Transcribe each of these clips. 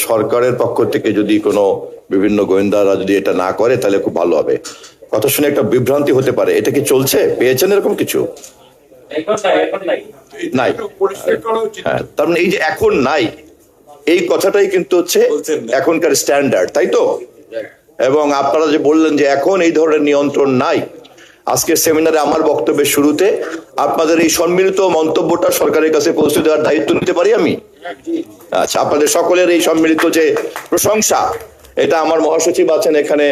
সরকারের পক্ষ থেকে যদি কোনো বিভিন্ন গোয়েন্দারা যদি এটা না করে তাহলে খুব ভালো হবে। কথা শুনে একটা বিভ্রান্তি হতে পারে, এটা কি চলছে, পেয়েছেন এরকম কিছু? নাই। হ্যাঁ, তার মানে এই যে এখন নাই, এই কথাটাই কিন্তু হচ্ছে এখনকার স্ট্যান্ডার্ড, তাই তো? এবং আপনারা যে বললেন যে এখন এই ধরনের নিয়ন্ত্রণ নাই, আজকের সেমিনারে আমার বক্তব্যের শুরুতে আপনাদের এই সম্মিলিত মন্তব্যটা সরকারের কাছে পৌঁছে দেওয়ার দায়িত্ব নিতে পারি আমি? আচ্ছা, আপনাদের সকলের এই সম্মিলিত যে প্রশংসা, এটা আমার মহাসচিব আছেন এখানে,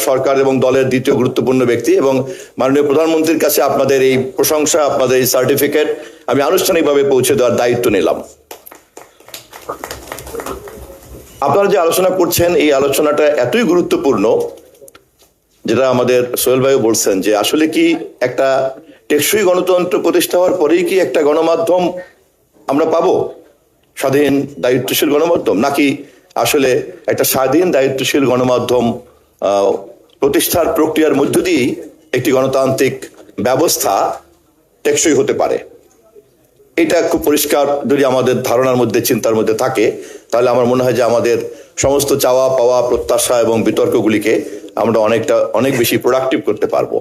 সরকার এবং দলের দ্বিতীয় গুরুত্বপূর্ণ ব্যক্তি, এবং মাননীয় প্রধানমন্ত্রীর কাছে আপনাদের এই প্রশংসা, আপনাদের এই সার্টিফিকেট আমি আনুষ্ঠানিকভাবে পৌঁছে দেওয়ার দায়িত্ব নিলাম। আপনারা যে আলোচনা করছেন, এই আলোচনাটা এতই গুরুত্বপূর্ণ, যেটা আমাদের সোহেল ভাইও বলছেন, যে আসলে কি একটা টেকসই গণতন্ত্র প্রতিষ্ঠা হওয়ার পরেই কি একটা গণমাধ্যম আমরা পাবো, স্বাধীন দায়িত্বশীল গণমাধ্যম, নাকি আসলে একটা স্বাধীন দায়িত্বশীল গণমাধ্যম প্রতিষ্ঠার প্রক্রিয়ার মধ্য দিয়েই একটি গণতান্ত্রিক ব্যবস্থা টেকসই হতে পারে? এটা খুব পরিষ্কার যদি আমাদের ধারণার মধ্যে, চিন্তার মধ্যে থাকে, তাহলে আমার মনে হয় যে আমাদের সমস্ত চাওয়া পাওয়া, প্রত্যাশা এবং বিতর্কগুলিকে আমরা অনেক বেশি প্রোডাক্টিভ করতে পারবো।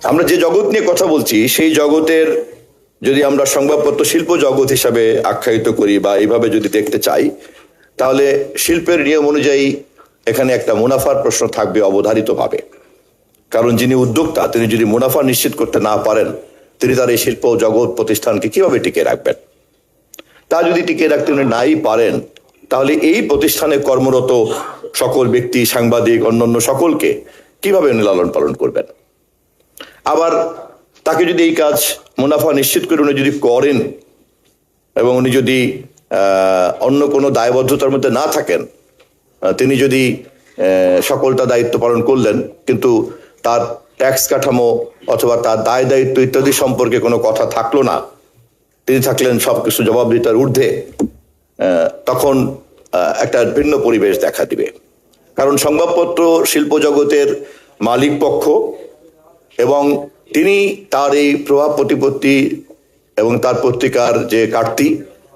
আমরা যে জগৎ নিয়ে কথা বলছি, সেই জগতের যদি আমরা সংবাদপত্র শিল্প জগৎ হিসাবে আখ্যায়িত করি বা এইভাবে যদি দেখতে চাই, তাহলে শিল্পের নিয়ম অনুযায়ী এখানে একটা মুনাফার প্রশ্ন থাকবে অবধারিতভাবে। কারণ যিনি উদ্যোক্তা, তিনি যদি মুনাফা নিশ্চিত করতে না পারেন, তিনি তার এই শিল্প জগৎ প্রতিষ্ঠানকে কিভাবে টিকিয়ে রাখবেন? তা যদি টিকিয়ে রাখতে উনি নাই পারেন, তাহলে এই প্রতিষ্ঠানে কর্মরত সকল ব্যক্তি, সাংবাদিক, অন্যান্য সকলকে কিভাবে উনি লালন পালন করবেন? আবার তাকে যদি এই কাজ মুনাফা নিশ্চিত করে উনি যদি করেন এবং উনি যদি অন্য কোনো দায়বদ্ধতার মধ্যে না থাকেন, তিনি যদি সকলটা দায়িত্ব পালন করলেন কিন্তু তার ট্যাক্স কাঠামো অথবা তার দায় দায়িত্ব ইত্যাদি সম্পর্কে কোনো কথা থাকলো না, তিনি থাকলেন সবকিছু জবাবদিহিতার ঊর্ধ্বে, তখন একটা ভিন্ন পরিবেশ দেখা দিবে। কারণ সংবাদপত্র শিল্প জগতের মালিক পক্ষ এবং তিনি তার এই প্রভাব প্রতিপত্তি এবং তার পত্রিকার যে কাটতি,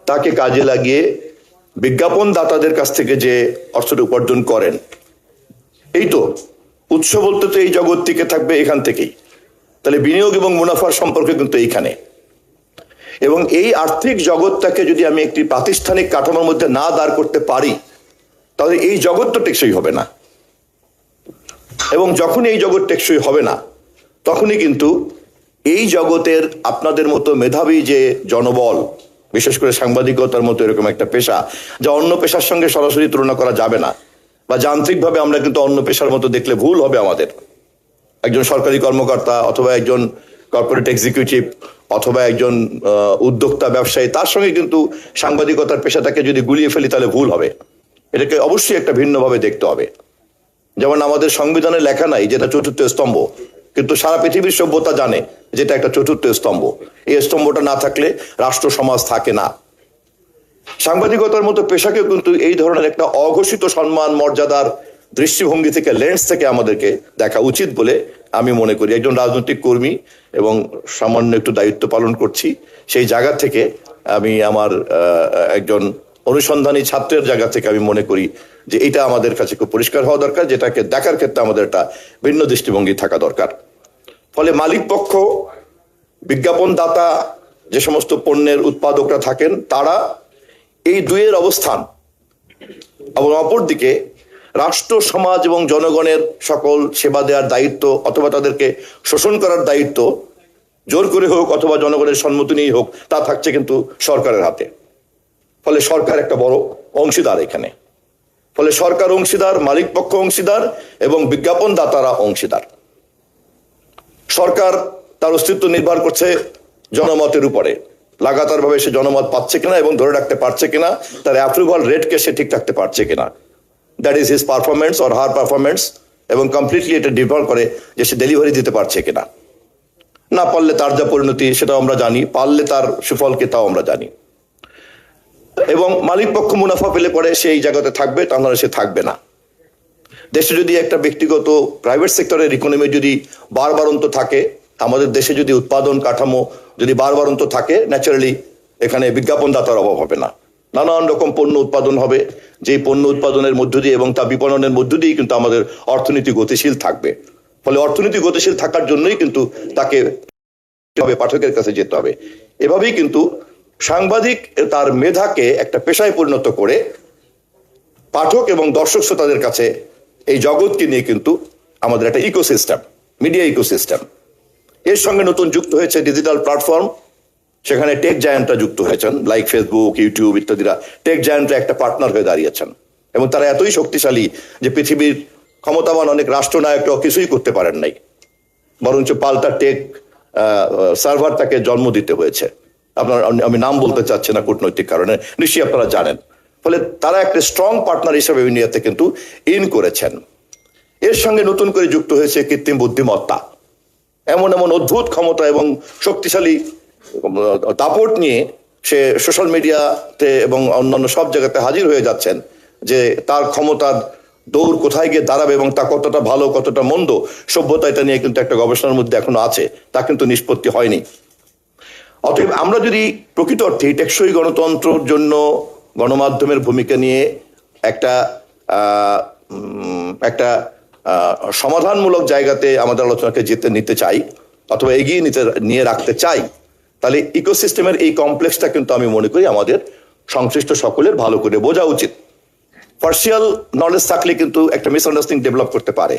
তাকে কাজে লাগিয়ে বিজ্ঞাপন দাতাদের কাছ থেকে যে অর্থটা উপার্জন করেন, এই তো উৎস বলতে তো এই জগৎ থেকে থাকবে এখান থেকেই। তাহলে বিনিয়োগ এবং মুনাফার সম্পর্কে কিন্তু এইখানে, এবং এই আর্থিক জগৎটাকে যদি আমি একটি প্রাতিষ্ঠানিক কাঠামোর মধ্যে না দাঁড় করতে পারি, তাহলে এই জগৎ তো টেকসই হবে না। এবং যখন এই জগৎ টেকসই হবে না, তখনই কিন্তু এই জগতের আপনাদের মতো মেধাবী যে জনবল, বিশেষ করে সাংবাদিকতার মতো এরকম একটা পেশা, যা অন্য পেশার সঙ্গে সরাসরি তুলনা করা যাবে না, বা যান্ত্রিকভাবে আমরা কিন্তু অন্য পেশার মতো দেখলে ভুল হবে আমাদের। একজন সরকারি কর্মকর্তা অথবা একজন কর্পোরেট এক্সিকিউটিভ অথবা একজন উদ্যোক্তা, ব্যবসায়ী, তার সঙ্গে কিন্তু সাংবাদিকতার পেশাটাকে যদি গুলিয়ে ফেলি তাহলে ভুল হবে। এটাকে অবশ্যই একটা ভিন্নভাবে দেখতে হবে। যেমন আমাদের সংবিধানে লেখা নাই যেটা চতুর্থ স্তম্ভ, কিন্তু সারা পৃথিবীর সভ্যতা জানে যেটা একটা চতুর্থ স্তম্ভ। এই স্তম্ভটা না থাকলে রাষ্ট্র সমাজ থাকে না। সাংবাদিকতার মতো পেশাকে কিন্তু এই ধরনের একটা অঘোষিত সম্মান, মর্যাদার দৃষ্টিভঙ্গি থেকে, লেন্স থেকে আমাদেরকে দেখা উচিত বলে আমি মনে করি। একজন রাজনৈতিক কর্মী এবং সামান্য একটু দায়িত্ব পালন করছি, সেই জায়গা থেকে আমি আমার একজন অনুসন্ধানী ছাত্রের জায়গা থেকে আমি মনে করি যে এটা আমাদের কাছে খুব পরিষ্কার হওয়া দরকার, যেটাকে দেখার ক্ষেত্রে আমাদের একটা ভিন্ন দৃষ্টিভঙ্গি থাকা দরকার। ফলে মালিক পক্ষ, বিজ্ঞাপন দাতা, যে সমস্ত পণ্যের উৎপাদকরা থাকেন, তারা এই দুইয়ের অবস্থান, এবং অপরদিকে রাষ্ট্র, সমাজ এবং জনগণের সকল সেবা দেওয়ার দায়িত্ব অথবা তাদেরকে শোষণ করার দায়িত্ব জোর করে হোক অথবা জনগণের সম্মতি নিয়েই হোক, তা থাকছে কিন্তু সরকারের হাতে। ফলে সরকার একটা বড় অংশীদার এখানে। ফলে সরকার অংশীদার, মালিক পক্ষ অংশীদার এবং বিজ্ঞাপন দাতারা অংশীদার। সরকার তার অস্তিত্ব নির্ভর করছে জনমতের উপরে, লাগাতার ভাবে সে জনমত পাচ্ছে কিনা এবং ধরে রাখতে পারছে কিনা, তার অ্যাপ্রুভাল রেটকে সে ঠিক রাখতে পারছে কিনা। That is his performance or her performance, এবং কমপ্লিটলি এটা নির্ভর করে যে সে ডেলিভারি দিতে পারছে কিনা। না পারলে তার যা পরিণতি সেটাও আমরা জানি, পারলে তার সুফল কি তাও আমরা জানি। এবং মালিক পক্ষ মুনাফা পেলে পরে সেই জায়গাতে থাকবে, তা নাহলে সে থাকবে না। দেশে যদি একটা ব্যক্তিগত প্রাইভেট সেক্টরের ইকোনমি যদি বারবারন্ত থাকে, আমাদের দেশে যদি উৎপাদন কাঠামো যদি বারবারন্ত থাকে, ন্যাচারালি এখানে বিজ্ঞাপন দাতার অভাব হবে না। নানান রকম পণ্য উৎপাদন হবে, যে পণ্য উৎপাদনের মধ্য দিয়ে এবং তা বিপণনের মধ্য দিয়েই কিন্তু আমাদের অর্থনীতি গতিশীল থাকবে। ফলে অর্থনীতি গতিশীল থাকার জন্যই কিন্তু তাকে পাঠকের কাছে যেতে হবে। এভাবেই কিন্তু সাংবাদিক তার মেধাকে একটা পেশায় পরিণত করে পাঠক এবং দর্শক শ্রোতাদের কাছে এই জগৎকে নিয়ে কিন্তু আমাদের একটা ইকোসিস্টেম, মিডিয়া ইকোসিস্টেম। এর সঙ্গে নতুন যুক্ত হয়েছে ডিজিটাল প্ল্যাটফর্ম, সেখানে টেক জায়ান্টরা যুক্ত হয়েছেন, লাইক ফেসবুক, ইউটিউব ইত্যাদিরা টেক জায়ান্টরা একটা পার্টনার হয়ে দাঁড়িয়েছেন এবং তারা এতই শক্তিশালী যে পৃথিবীর ক্ষমতাবান অনেক রাষ্ট্রনায়করাও কিছুই করতে পারেন নাই, বরঞ্চ পাল্টা টেক সার্ভার তাকে জন্ম দিতে হয়েছে। আমি নাম বলতে চাচ্ছি না কূটনৈতিক কারণে, নিশ্চয়ই আপনারা জানেন। ফলে তারা একটা স্ট্রং পার্টনার হিসেবে ইন্ডিয়াতে কিন্তু ইন করেছেন। এর সঙ্গে নতুন করে যুক্ত হয়েছে কৃত্রিম বুদ্ধিমত্তা। এমন এমন অদ্ভুত ক্ষমতা এবং শক্তিশালী দাপট নিয়ে সে সোশ্যাল মিডিয়াতে এবং অন্যান্য সব জায়গাতে হাজির হয়ে যাচ্ছেন যে তার ক্ষমতার দৌড় কোথায় গিয়ে দাঁড়াবে এবং তা কতটা ভালো কতটা মন্দ সভ্যতা, এটা নিয়ে কিন্তু একটা গবেষণার মধ্যে এখনো আছে, তা কিন্তু নিষ্পত্তি হয়নি। অতএব আমরা যদি প্রকৃত অর্থে টেকসই গণতন্ত্রের জন্য গণমাধ্যমের ভূমিকা নিয়ে একটা সমাধানমূলক জায়গাতে আমাদের আলোচনাকে নিতে চাই অথবা এগিয়ে নিয়ে রাখতে চাই, তাহলে ইকোসিস্টেমের এই কমপ্লেক্সটা কিন্তু আমি মনে করি আমাদের সংশ্লিষ্ট সকলের ভালো করে বোঝা উচিত। পার্সিয়াল নলেজ থাকলে কিন্তু একটা মিসআন্ডারস্ট্যান্ডিং ডেভেলপ করতে পারে।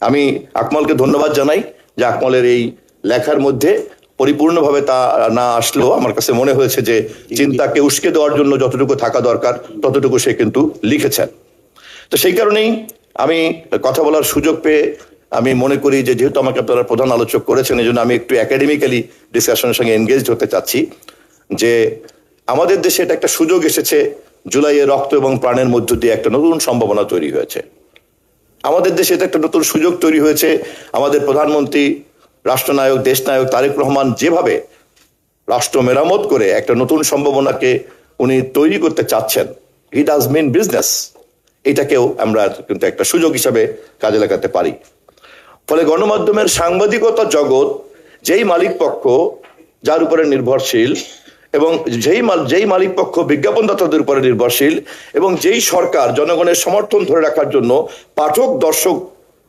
আমি আকমলকে ধন্যবাদ জানাই যে আকমলের এই লেখার মধ্যে পরিপূর্ণভাবে তা না আসলেও আমার কাছে মনে হয়েছে যে চিন্তাকে উস্কে দেওয়ার জন্য যতটুকু থাকা দরকার ততটুকু সে কিন্তু লিখেছেন। তো সেই কারণেই আমি কথা বলার সুযোগ পেয়ে আমি মনে করি যে যেহেতু আমাকে আপনারা প্রধান আলোচক করেছেন, এই জন্য আমি একটু একাডেমিক্যালি ডিসকাশনের সঙ্গে এনগেজড হতে চাচ্ছি যে আমাদের দেশে এটা একটা সুযোগ এসেছে, জুলাইয়ে রক্ত এবং প্রাণের মধ্য দিয়ে একটা নতুন সম্ভাবনা তৈরি হয়েছে। আমাদের দেশে এটা একটা নতুন সুযোগ তৈরি হয়েছে। আমাদের প্রধানমন্ত্রী, রাষ্ট্রনায়ক, দেশনায়ক তারেক রহমান যেভাবে রাষ্ট্র মেরামত করে একটা নতুন সম্ভাবনাকে উনি তৈরি করতে চাচ্ছেন, হি ডাজ মিন বিজনেস, এটাকেও আমরা কিন্তু একটা সুযোগ হিসাবে কাজে লাগাতে পারি। ফলে গণমাধ্যমের সাংবাদিকতা জগৎ যেই মালিক পক্ষ যার উপরে নির্ভরশীল এবং যেই মালিক পক্ষ বিজ্ঞাপনদাতাদের উপরে নির্ভরশীল এবং যেই সরকার জনগণের সমর্থন ধরে রাখার জন্য পাঠক দর্শক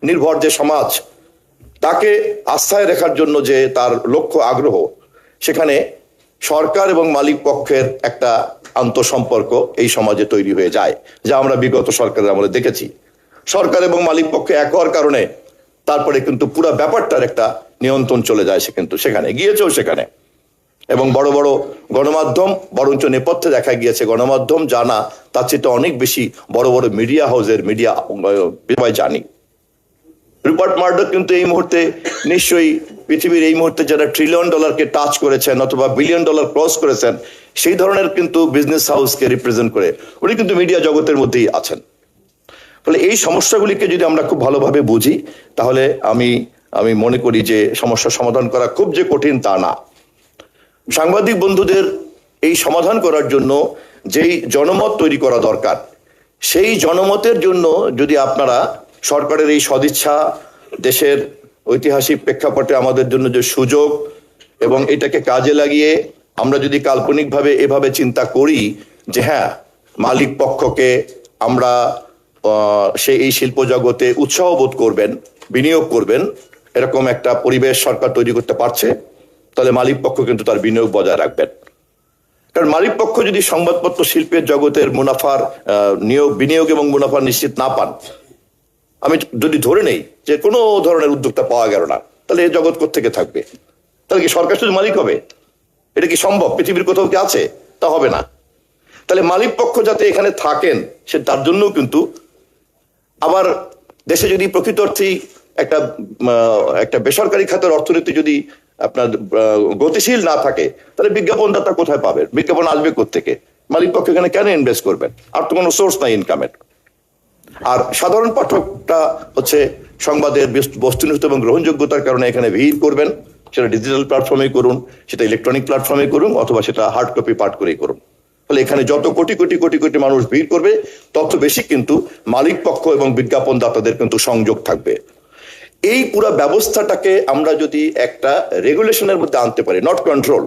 নির্ভর যে সমাজ, তাকে আস্থায় রাখার জন্য যে তার লক্ষ্য আগ্রহ, সেখানে সরকার এবং মালিক পক্ষের একটা আন্তঃসম্পর্ক এই সমাজে তৈরি হয়ে যায়, যা আমরা বিগত সরকারের আমলে দেখেছি। সরকার এবং মালিক পক্ষে এক হওয়ার কারণে তারপরে কিন্তু পুরো ব্যাপারটার একটা নিয়ন্ত্রণ চলে যায়, সে কিন্তু সেখানে গিয়েছেও সেখানে। এবং বড় বড় গণমাধ্যম, বরঞ্চ নেপথ্যে দেখা গিয়েছে গণমাধ্যম জানা তার চেয়ে অনেক বেশি বড় বড় মিডিয়া হাউসের মিডিয়া জানি। রুপার্ট মার্ডক কিন্তু এই মুহূর্তে নিশ্চয়ই পৃথিবীর এই মুহূর্তে যারা $1 ট্রিলিয়ন টাচ করেছেন অথবা $1 বিলিয়ন ক্রস করেছেন, সেই ধরনের কিন্তু বিজনেস হাউসকে রিপ্রেজেন্ট করে উনি কিন্তু মিডিয়া জগতের মধ্যেই আছেন। ফলে এই সমস্যাগুলিকে যদি আমরা খুব ভালোভাবে বুঝি, তাহলে আমি মনে করি যে সমস্যার সমাধান করা খুব যে কঠিন তা না। সাংবাদিক বন্ধুদের এই সমাধান করার জন্য যেই জনমত তৈরি করা দরকার, সেই জনমতের জন্য যদি আপনারা সরকারের এই সদিচ্ছা, দেশের ঐতিহাসিক প্রেক্ষাপটে আমাদের জন্য যে সুযোগ এবং এটাকে কাজে লাগিয়ে আমরা যদি কাল্পনিকভাবে এভাবে চিন্তা করি যে হ্যাঁ, মালিক পক্ষকে আমরা এই শিল্প জগতে উৎসাহ বোধ করবেন, বিনিয়োগ করবেন, এরকম একটা পরিবেশ সরকার তৈরি করতে পারছে, তাহলে মালিক পক্ষ কিন্তু তার বিনিয়োগ বজায় রাখবেন। কারণ মালিক পক্ষ যদি সংবাদপত্র শিল্পের জগতের মুনাফার বিনিয়োগ এবং মুনাফা নিশ্চিত না পান, আমি যদি ধরে নেই যে কোনো ধরনের উদ্যোক্তা পাওয়া গেল না, তাহলে এই জগৎ কোত্থেকে থাকবে? তাহলে কি সরকার শুধু মালিক হবে? এটা কি সম্ভব? পৃথিবীর কোথাও কি আছে? তা হবে না। তাহলে মালিক পক্ষ যাতে এখানে থাকেন, সে তার জন্যও কিন্তু আবার দেশে যদি প্রকৃত অর্থেই একটা বেসরকারি খাতের অর্থনীতি যদি আপনার গতিশীল না থাকে, তাহলে বিজ্ঞাপনদাতা কোথায় পাবেন? বিজ্ঞাপন আসবে কোত্থেকে? মালিক পক্ষ এখানে কেন ইনভেস্ট করবেন? আর তো কোনো সোর্স নাই ইনকামের। আর সাধারণ পাঠকটা হচ্ছে সংবাদের বস্তুনিষ্ঠ এবং গ্রহণযোগ্যতার কারণে এখানে ভিড় করবেন, সেটা ডিজিটাল প্ল্যাটফর্মে করুন, সেটা ইলেকট্রনিক প্ল্যাটফর্মে করুন, অথবা সেটা হার্ড কপি পাঠ করেই করুন। ফলে এখানে যত কোটি কোটি কোটি কোটি মানুষ ভিড় করবে, তত বেশি কিন্তু মালিক পক্ষ এবং বিজ্ঞাপনদাতাদের কিন্তু সংযোগ থাকবে। এই পুরো ব্যবস্থাটাকে আমরা যদি একটা রেগুলেশনের মধ্যে আনতে পারি, নট কন্ট্রোল,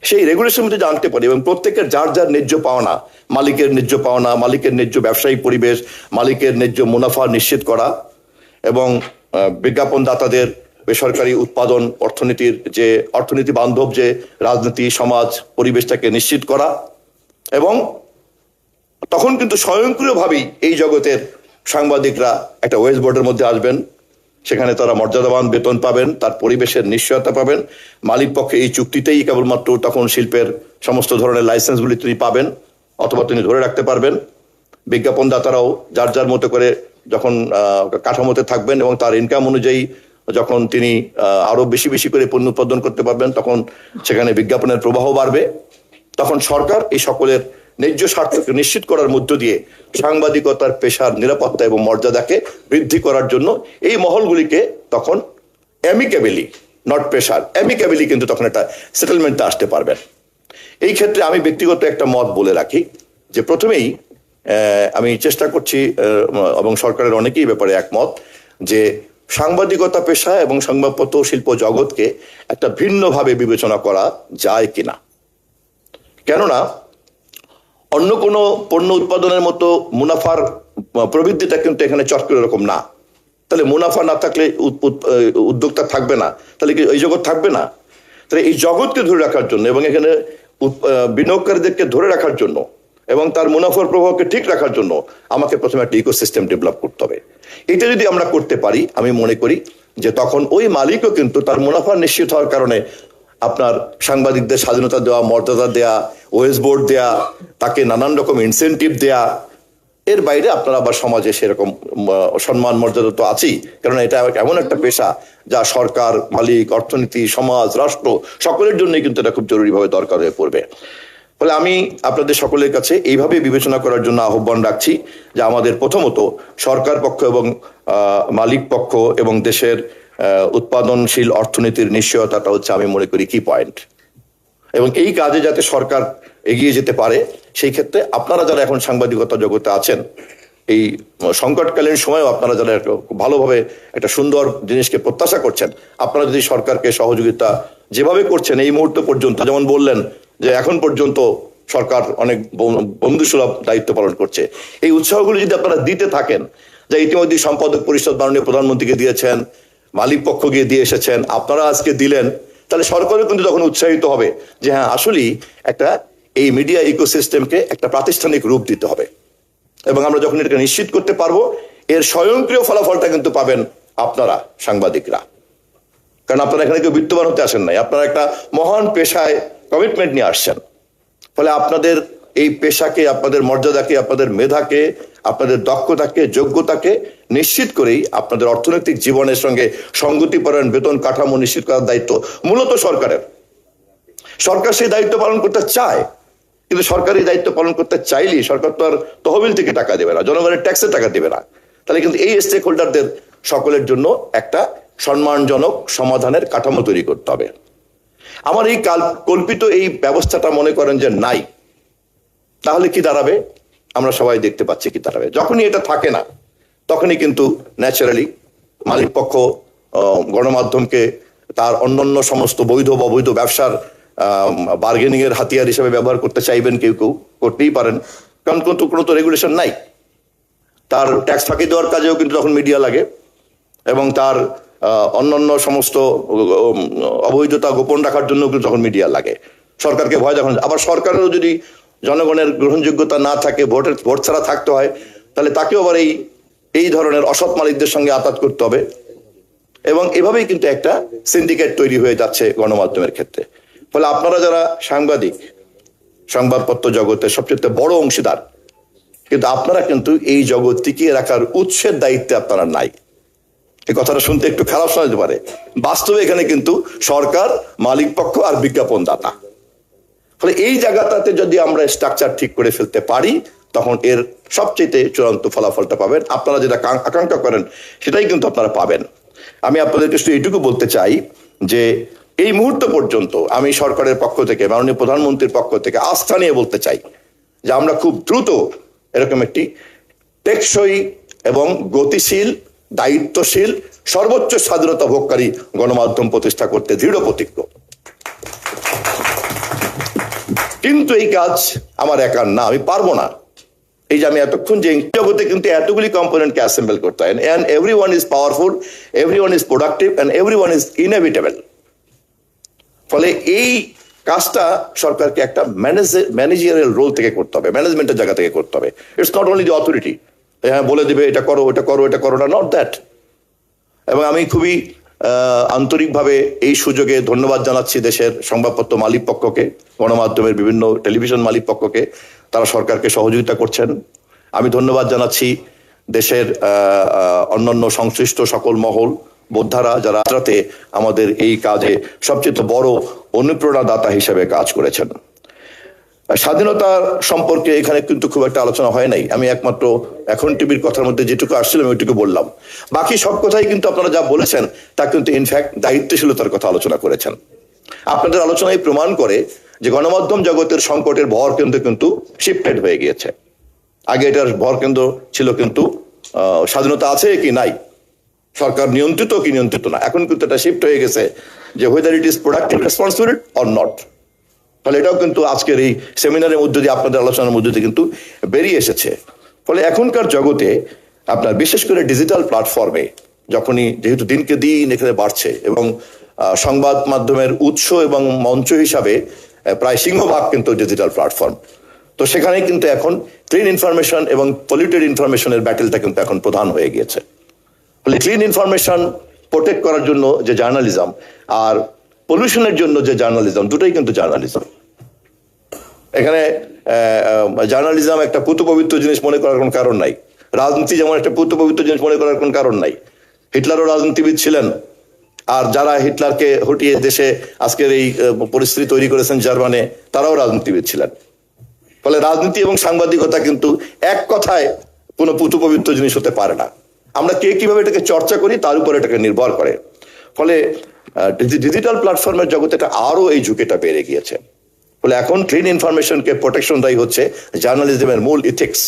সেই রেগুলেশন মধ্যে জানতে পারি এবং প্রত্যেকের যার যার ন্যায্য পাওনা, মালিকের ন্যায্য পাওনা, মালিকের ন্যায্য ব্যবসায়িক পরিবেশ, মালিকের ন্যায্য মুনাফা নিশ্চিত করা এবং বিজ্ঞাপনদাতাদের বেসরকারি উৎপাদন অর্থনীতির যে অর্থনীতি বান্ধব যে রাজনীতি সমাজ পরিবেশটাকে নিশ্চিত করা। এবং তখন কিন্তু স্বয়ংক্রিয়ভাবেই এই জগতের সাংবাদিকরা একটা ওয়েজ বোর্ডের মধ্যে আসবেন, সেখানে তারা মর্যাদাবান বেতন পাবেন, তার পরিবেশের নিশ্চয়তা পাবেন। মালিক পক্ষে এই চুক্তিতেই কেবলমাত্র তখন শিল্পের সমস্ত ধরনের লাইসেন্সগুলি তিনি পাবেন অথবা তিনি ধরে রাখতে পারবেন। বিজ্ঞাপনদাতারাও যার যার মতো করে যখন কাঠামোতে থাকবেন এবং তার ইনকাম অনুযায়ী যখন তিনি আরো বেশি বেশি করে পণ্য উৎপাদন করতে পারবেন, তখন সেখানে বিজ্ঞাপনের প্রবাহ বাড়বে। তখন সরকার এই সকলের ন্যায্য স্বার্থকে নিশ্চিত করার মধ্য দিয়ে সাংবাদিকতার পেশার নিরাপত্তা এবং মর্যাদাকে বৃদ্ধি করার জন্য এই মহলগুলিকে তখন অ্যামিকেবলি, নট প্রেশার, অ্যামিকেবলি কিন্তু তখন একটা সেটেলমেন্টে আসতে পারবেন। এই ক্ষেত্রে আমি ব্যক্তিগত একটা মত বলে রাখি যে প্রথমেই আমি চেষ্টা করছি এবং সরকারের অনেকেই ব্যাপারে একমত যে সাংবাদিকতা পেশা এবং সংবাদপত্র শিল্প জগৎকে একটা ভিন্নভাবে বিবেচনা করা যায় কিনা। কেননা অন্য কোনো পণ্য উৎপাদনের মতো মুনাফার প্রবৃদ্ধিটা কিন্তু এখানে চটকরে এরকম না। তাহলে মুনাফা না থাকলে উদ্যোক্তা থাকবে না, তাহলে কি এই জগৎ থাকবে না? তাহলে এই জগৎকে ধরে রাখার জন্য এবং এখানে বিনিয়োগকারীদেরকে ধরে রাখার জন্য এবং তার মুনাফার প্রভাবকে ঠিক রাখার জন্য আমাকে প্রথমে একটা ইকোসিস্টেম ডেভেলপ করতে হবে। এটা যদি আমরা করতে পারি, আমি মনে করি যে তখন ওই মালিকও কিন্তু তার মুনাফা নিশ্চিত হওয়ার কারণে আপনার সাংবাদিকদের স্বাধীনতা দেওয়া, মর্যাদা দেয়া, ওয়েজ বোর্ড দেয়া, তাকে নানান রকম ইনসেনটিভ দেয়া, এর বাইরে আপনার আবার সমাজে সেরকম সম্মান মর্যাদা তো আছেই। কারণ এটা এমন একটা পেশা যা সরকার, মালিক, অর্থনীতি, সমাজ, রাষ্ট্র সকলের জন্যই কিন্তু এটা খুব জরুরিভাবে দরকার হয়ে পড়বে। ফলে আমি আপনাদের সকলের কাছে এইভাবে বিবেচনা করার জন্য আহ্বান রাখছি যে আমাদের প্রথমত সরকার পক্ষ এবং মালিক পক্ষ এবং দেশের উৎপাদনশীল অর্থনীতির নিশ্চয়তাটা হচ্ছে আমি মনে করি কি পয়েন্ট। এবং এই কাজে যাতে সরকার এগিয়ে যেতে পারে, সেই ক্ষেত্রে আপনারা যারা এখন সাংবাদিকতা জগতে আছেন, এই সংকটকালীন সময়েও আপনারা যারা ভালোভাবে একটা সুন্দর জিনিসকে প্রত্যাশা করছেন, আপনারা যদি সরকারকে সহযোগিতা যেভাবে করছেন এই মুহূর্ত পর্যন্ত, যেমন বললেন যে এখন পর্যন্ত সরকার অনেক বন্ধুসুলভ দায়িত্ব পালন করছে, এই উৎসাহগুলো যদি আপনারা দিতে থাকেন, যা ইতিমধ্যে সম্পাদক পরিষদ মাননীয় প্রধানমন্ত্রীকে দিয়েছেন, মালিক পক্ষ গিয়ে দিয়ে এসেছেন, আপনারা আজকে দিলেন, তাহলে সরকারও কিন্তু তখন উৎসাহিত হবে যে হ্যাঁ আসলেই একটা এই মিডিয়া ইকোসিস্টেমকে একটা প্রাতিষ্ঠানিক রূপ দিতে হবে। এবং আমরা যখন এটাকে নিশ্চিত করতে পারবো, এর স্বয়ংক্রিয় ফলাফলটা কিন্তু পাবেন আপনারা সাংবাদিকরা। কারণ আপনারা এখানে কেউ বিত্তবান হতে আসেন নাই, আপনারা একটা মহান পেশায় কমিটমেন্ট নিয়ে আসছেন। ফলে আপনাদের এই পেশাকে, আপনাদের মর্যাদাকে, আপনাদের মেধাকে, আপনাদের দক্ষতাকে, যোগ্যতাকে নিশ্চিত করেই আপনাদের অর্থনৈতিক জীবনের সঙ্গে সঙ্গতিপরায়ণ বেতন কাঠামো নিশ্চিত করার দায়িত্ব মূলত সরকারের। সরকার সেই দায়িত্ব পালন করতে চায়, কিন্তু সরকার এই দায়িত্ব পালন করতে চাইলেই সরকার তো আর তহবিল থেকে টাকা দেবে না, জনগণের ট্যাক্সে টাকা দেবে না। তাহলে কিন্তু এই স্টেক হোল্ডারদের সকলের জন্য একটা সম্মানজনক সমাধানের কাঠামো তৈরি করতে হবে। আমার এই কল্পিত এই ব্যবস্থাটা মনে করেন যে নাই, তাহলে কি দাঁড়াবে? আমরা সবাই দেখতে পাচ্ছি কি দাঁড়াবে। যখনই এটা থাকে না, তখনই কিন্তু ন্যাচারালি মালিক পক্ষ গণমাধ্যমকে তার অন্যান্য সমস্ত বৈধ বা অবৈধ ব্যবসার বার্গেনিং এর হাতিয়ার হিসেবে ব্যবহার করতে চাইবেন, কেউ কেউ করতেই পারেন, কারণ কোনো তো রেগুলেশন নাই। তার ট্যাক্স ফাঁকি দেওয়ার কাজেও কিন্তু তখন মিডিয়া লাগে এবং তার অন্যান্য সমস্ত অবৈধতা গোপন রাখার জন্য কিন্তু তখন মিডিয়া লাগে। সরকারকে ভয় দেখানো, আবার সরকারেরও যদি জনগণের গ্রহণযোগ্যতা না থাকে, ভোট ছাড়া থাকতে হয়, তাহলে তাকেও আবার এই ধরনের অসৎ মালিকদের সঙ্গে আতাত করতে হবে। এবং এভাবেই কিন্তু একটা সিন্ডিকেট তৈরি হয়ে যাচ্ছে গণমাধ্যমের ক্ষেত্রে। ফলে আপনারা যারা সাংবাদিক, সংবাদপত্র জগতের সবচেয়ে বড় অংশীদার, কিন্তু আপনারা কিন্তু এই জগৎ টিকিয়ে রাখার উৎসের দায়িত্বে আপনারা নাই। এই কথাটা শুনতে একটু খারাপ শোনাতে পারে, বাস্তবে এখানে কিন্তু সরকার, মালিক পক্ষ আর বিজ্ঞাপন দাতা। ফলে এই জায়গাটাতে যদি আমরা স্ট্রাকচার ঠিক করে ফেলতে পারি, তখন এর সবচেয়ে চূড়ান্ত ফলাফলটা পাবেন। আপনারা যেটা আকাঙ্ক্ষা করেন সেটাই কিন্তু আপনারা পাবেন। আমি আপনাদেরকে শুধু এইটুকু বলতে চাই যে এই মুহূর্ত পর্যন্ত আমি সরকারের পক্ষ থেকে, মাননীয় প্রধানমন্ত্রীর পক্ষ থেকে আস্থা নিয়ে বলতে চাই যে আমরা খুব দ্রুত এরকম একটি টেকসই এবং গতিশীল, দায়িত্বশীল, সর্বোচ্চ স্বাধীনতা ভোগকারী গণমাধ্যম প্রতিষ্ঠা করতে দৃঢ় প্রতিজ্ঞ। কিন্তু এই কাজ আমার একার না, আমি পারবো না। এই যে আমি এতক্ষণ যে জগতে কিন্তু এতগুলি কম্পোনেন্টকে অ্যাসেম্বল করতে হয়, and everyone is powerful, everyone is productive, and everyone is inevitable. ফলে এই কাজটা সরকারকে একটা ম্যানেজারিয়াল রোল থেকে করতে হবে, ম্যানেজমেন্টের জায়গা থেকে করতে হবে। It's not only the authority, হ্যাঁ বলে দিবে এটা করো এটা করো এটা করো না, নট দ্যাট। এবং আমি খুবই আন্তরিকভাবে এই সুযোগে ধন্যবাদ জানাচ্ছি দেশের সংবাদপত্র মালিক পক্ষকে, গণমাধ্যমের বিভিন্ন টেলিভিশন মালিক পক্ষকে, তারা সরকারকে সহযোগিতা করছেন। আমি ধন্যবাদ জানাচ্ছি দেশের অন্যান্য সংশ্লিষ্ট সকল মহল, বোদ্ধারা, যারা রাতে আমাদের এই কাজে সবচেয়ে বড় অনুপ্রেরণাদাতা হিসেবে কাজ করেছেন। স্বাধীনতা সম্পর্কে এখানে কিন্তু খুব একটা আলোচনা হয় নাই। আমি একমাত্র এখন টিভির কথার মধ্যে যেটুকু আসছিল আমি ওইটুকু বললাম। বাকি সব কথাই কিন্তু আপনারা যা বলেছেন তা কিন্তু ইনফ্যাক্ট দায়িত্বশীলতার কথা আলোচনা করেছেন। আপনাদের আলোচনায় প্রমাণ করে যে গণমাধ্যম জগতের সংকটের ভর কেন্দ্র কিন্তু শিফটেড হয়ে গিয়েছে। আগে এটার ভর কেন্দ্র ছিল কিন্তু স্বাধীনতা আছে কি নাই, সরকার নিয়ন্ত্রিত কি নিয়ন্ত্রিত না। এখন কিন্তু এটা শিফট হয়ে গেছে যে whether it is productive responsibility or not। ফলে এটাও কিন্তু আজকের এই সেমিনারের মধ্যে দিয়ে, আপনাদের আলোচনার মধ্যে দিয়ে কিন্তু বেরিয়ে এসেছে। ফলে এখনকার জগতে আপনার বিশেষ করে ডিজিটাল প্ল্যাটফর্মে যখনই যেহেতু দিনকে দিন এখানে বাড়ছে এবং সংবাদ মাধ্যমের উৎস এবং মঞ্চ হিসাবে প্রায় সিংহভাগ কিন্তু ডিজিটাল প্ল্যাটফর্ম, তো সেখানে কিন্তু এখন ক্লিন ইনফরমেশন এবং পলিউটেড ইনফরমেশনের ব্যাটেলটা কিন্তু এখন প্রধান হয়ে গিয়েছে। ফলে ক্লিন ইনফরমেশন প্রোটেক্ট করার জন্য যে জার্নালিজম আর পলিউশনের জন্য যে জার্নালিজম, দুটোই কিন্তু জার্নালিজম। এখানে জার্নালিজম একটা পুত পবিত্র জিনিস মনে করার কোনো কারণ নাই, রাজনীতি যেমন একটা পুত পবিত্র জিনিস মনে করার কোনো কারণ নাই। হিটলারও রাজনীতিবিদ ছিলেন, আর যারা হিটলারকে হটিয়ে দেশে আজকের এই পরিস্থিতি তৈরি করেছেন জার্মানে, তারাও রাজনীতিবিদ ছিলেন। ফলে রাজনীতি এবং সাংবাদিকতা কিন্তু এক কথায় কোনো পুত পবিত্র জিনিস হতে পারে না। আমরা কে কিভাবে এটাকে চর্চা করি তার উপর এটাকে নির্ভর করে। ফলে ডিজিটাল প্ল্যাটফর্মের জগতে এটা আরো এই ঝুঁকিটা বেড়ে গিয়েছে। ফলে এখন ক্লিন ইনফরমেশনকে প্রোটেকশন দেয় হচ্ছে জার্নালিজমের মূল ইথিক্স,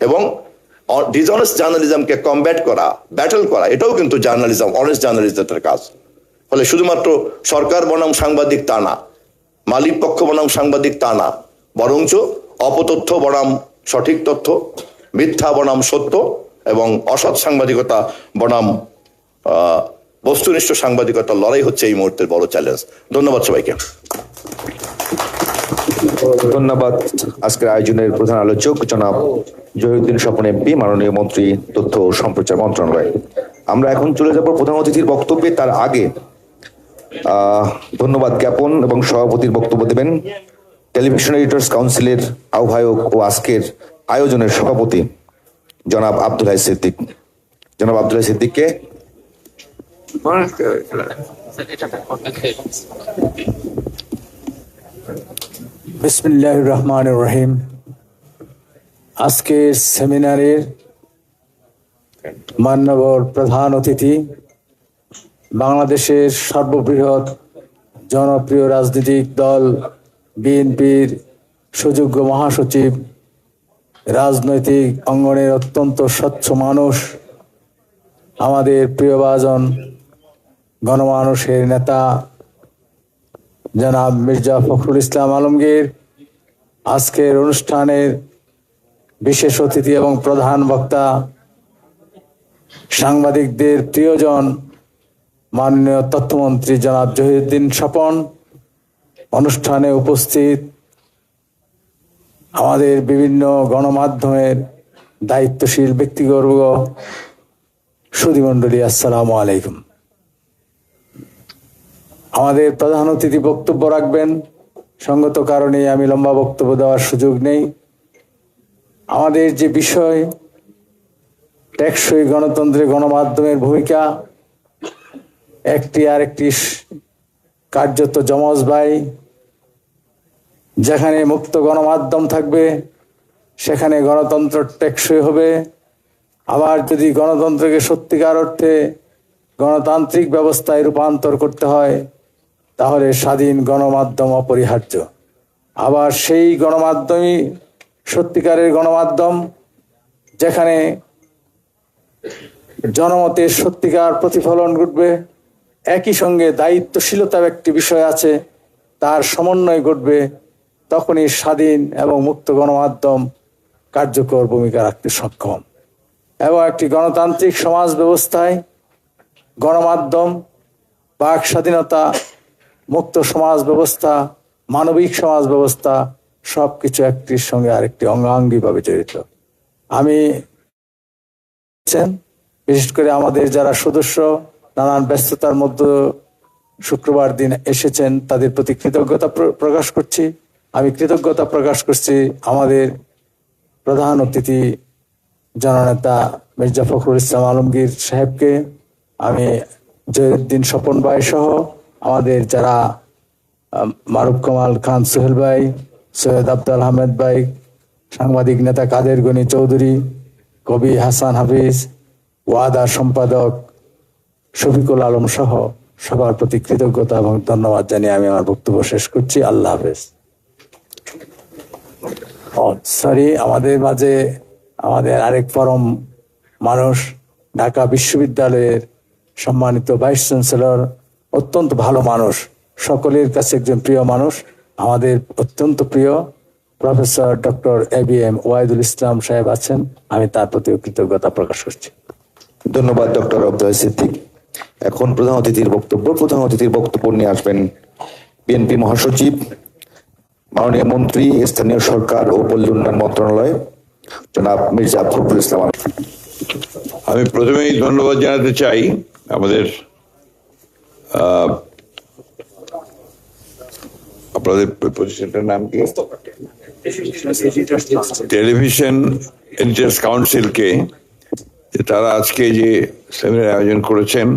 এবং ডিসঅনেস্ট জার্নালিজমকে কমব্যাট করা, ব্যাটল করা, এটাও কিন্তু জার্নালিজম, অনেস্ট জার্নালিজমের কাজ। ফলে শুধুমাত্র সরকার বনাম সাংবাদিক তা না, মালিক পক্ষ বনাম সাংবাদিক তা না, বরঞ্চ অপতথ্য বনাম সঠিক তথ্য, মিথ্যা বনাম সত্য এবং অসৎ সাংবাদিকতা বনাম বস্তুনিষ্ঠ সাংবাদিকতার লড়াই হচ্ছে এই মুহূর্তের বড় চ্যালেঞ্জ। ধন্যবাদ সবাইকে। ধন্যবাদ আজকের আয়োজনের প্রধান আলোচক জনাব জহিরুদ্দিন স্বপন এমপি, মাননীয় মন্ত্রী তথ্য ও সম্প্রচার মন্ত্রণালয়। আমরা এখন চলে যাব প্রধান অতিথির বক্তব্যে। তার আগে ধন্যবাদ জ্ঞাপন এবং সভাপতির বক্তব্য দেবেন টেলিভিশন এডিটর্স কাউন্সিলের আহ্বায়ক ও আজকের আয়োজনের সভাপতি জনাব আব্দুল হাই সিদ্দিক। জনাব আব্দুল হাই সিদ্দিককে বিসমিল্লাহির রহমানির রহিম। আজকের সেমিনারের মাননীয় প্রধান অতিথি, বাংলাদেশের সর্ববৃহৎ জনপ্রিয় রাজনৈতিক দল বিএনপির সুযোগ্য মহাসচিব, রাজনৈতিক অঙ্গনের অত্যন্ত স্বচ্ছ মানুষ, আমাদের প্রিয়ভাজন গণমানুষের নেতা জনাব মির্জা ফখরুল ইসলাম আলমগীর, আজকের অনুষ্ঠানের বিশেষ অতিথি এবং প্রধান বক্তা, সাংবাদিকদের প্রিয়জন মাননীয় তথ্যমন্ত্রী জনাব জহিরুদ্দিন স্বপন, অনুষ্ঠানে উপস্থিত আমাদের বিভিন্ন গণমাধ্যমের দায়িত্বশীল ব্যক্তিবর্গ, সুধীমণ্ডলী, আসসালামু আলাইকুম। আমাদের প্রধান অতিথি বক্তব্য রাখবেন, সঙ্গত কারণে আমি লম্বা বক্তব্য দেওয়ার সুযোগ নেই। আমাদের যে বিষয় টেকসই গণতন্ত্রে গণমাধ্যমের ভূমিকা, একটি আরেকটি কার্যত যমজ ভাই। যেখানে মুক্ত গণমাধ্যম থাকবে সেখানে গণতন্ত্র টেকসই হবে। আবার যদি গণতন্ত্রকে সত্যিকার অর্থে গণতান্ত্রিক ব্যবস্থায় রূপান্তর করতে হয় তাহলে স্বাধীন গণমাধ্যম অপরিহার্য। আবার সেই গণমাধ্যমই সত্যিকারের গণমাধ্যম, যেখানে জনমতের সত্যিকার প্রতিফলন ঘটবে। একই সঙ্গে দায়িত্বশীলতা একটি বিষয় আছে, তার সমন্বয় ঘটবে। তখনই স্বাধীন এবং মুক্ত গণমাধ্যম কার্যকর ভূমিকা রাখতে সক্ষম। এবং একটি গণতান্ত্রিক সমাজ ব্যবস্থায় গণমাধ্যম, বাক স্বাধীনতা, মুক্ত সমাজ ব্যবস্থা, মানবিক সমাজ ব্যবস্থা সবকিছু একটির সঙ্গে আরেকটি অঙ্গাঙ্গিভাবে জড়িত। আমি বিশেষ করে আমাদের যারা সদস্য নানান ব্যস্ততার মধ্যে শুক্রবার দিন এসেছেন তাদের প্রতি কৃতজ্ঞতা প্রকাশ করছি। আমি কৃতজ্ঞতা প্রকাশ করছি আমাদের প্রধান অতিথি জননেতা মির্জা ফখরুল ইসলাম আলমগীর সাহেবকে, আমি জহিরুদ্দিন স্বপন ভাই সহ আমাদের যারা মারুফ কামাল খান সোহেল ভাই, সৈয়দ আব্দুল আহমেদ ভাই, সাংবাদিক নেতা কাদের গনি চৌধুরী, কবি হাসান হাফিজ, ওয়াদা সম্পাদক শফিকুল আলম সহ সবার প্রতি কৃতজ্ঞতা এবং ধন্যবাদ জানিয়ে আমি আমার বক্তব্য শেষ করছি। আল্লাহ হাফেজ। সরি, আমাদের মাঝে আমাদের আরেক পরম মানুষ, ঢাকা বিশ্ববিদ্যালয়ের সম্মানিত ভাইস চ্যান্সেলর, অত্যন্ত ভালো মানুষ, সকলের কাছে একজন প্রিয় মানুষ, আমাদের অত্যন্ত প্রিয় প্রফেসর ডক্টর ABM ওয়াহিদুল ইসলাম সাহেব আছেন। আমি তার প্রতি কৃতজ্ঞতা প্রকাশ করছি। ধন্যবাদ ডক্টর আব্দুল সিদ্দিক। এখন প্রধান অতিথির বক্তব্য নিয়ে আসবেন বিএনপি মহাসচিব, মাননীয় মন্ত্রী, স্থানীয় সরকার ও পল্লী উন্নয়ন মন্ত্রণালয়, জনাব মির্জা ফখরুল ইসলাম। আমি প্রথমেই ধন্যবাদ জানাতে চাই আমাদের আপনাদের প্রতিষ্ঠানটার নাম কি, টেলিভিশন এডিটর্স কাউন্সিলকে, যে তারা আজকে যে সেমিনার আয়োজন করেছেন